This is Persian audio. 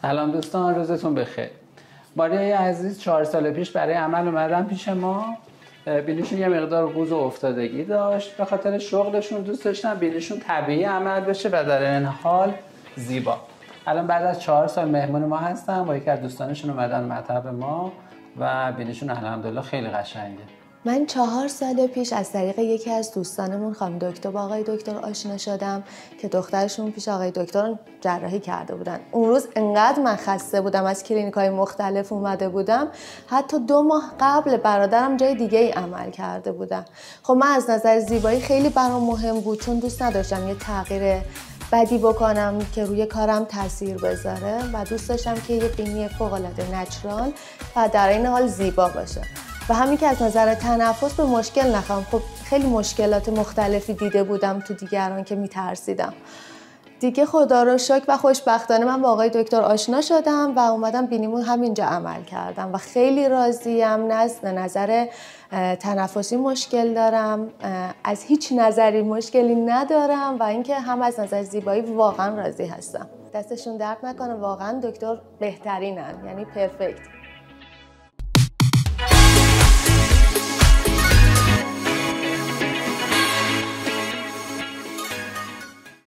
سلام دوستان، روزتون بخیر. ماریای عزیز 4 سال پیش برای عمل اومدن پیش ما. بینیشون یه مقدار قوز و افتادگی داشت، به خاطر شغلشون دوست داشتن بینیشون طبیعی عمل بشه و در این حال زیبا. الان بعد از 4 سال مهمون ما هستن، با یکی از دوستانشون اومدن مطب ما و بینیشون الحمدلله خیلی قشنگه. من 4 سال پیش از طریق یکی از دوستانمون خانم دکتر با آقای دکتر آشنا شدم که دخترشون پیش آقای دکتر جراحی کرده بودن. اون روز انقدر من خسته بودم، از کلینیک‌های مختلف اومده بودم، حتی 2 ماه قبل برادرم جای دیگه ای عمل کرده بودم. خب من از نظر زیبایی خیلی برام مهم بود، چون دوست نداشتم یه تغییر بدی بکنم که روی کارم تاثیر بذاره و دوست داشتم که یه بینی فوق‌العاده نچرال و در این حال زیبا باشه. و همین که از نظر تنفس به مشکل نخوام. خب خیلی مشکلات مختلفی دیده بودم تو دیگران که میترسیدم. دیگه خدا رو شکر و خوشبختانه من با آقای دکتر آشنا شدم و اومدم بینیمون همینجا عمل کردم و خیلی راضیم. نه از نظر تنفسی مشکل دارم، از هیچ نظری مشکلی ندارم و اینکه هم از نظر زیبایی واقعا راضی هستم. دستشون درد نکنه، واقعا دکتر بهترینن، یعنی پرفکت.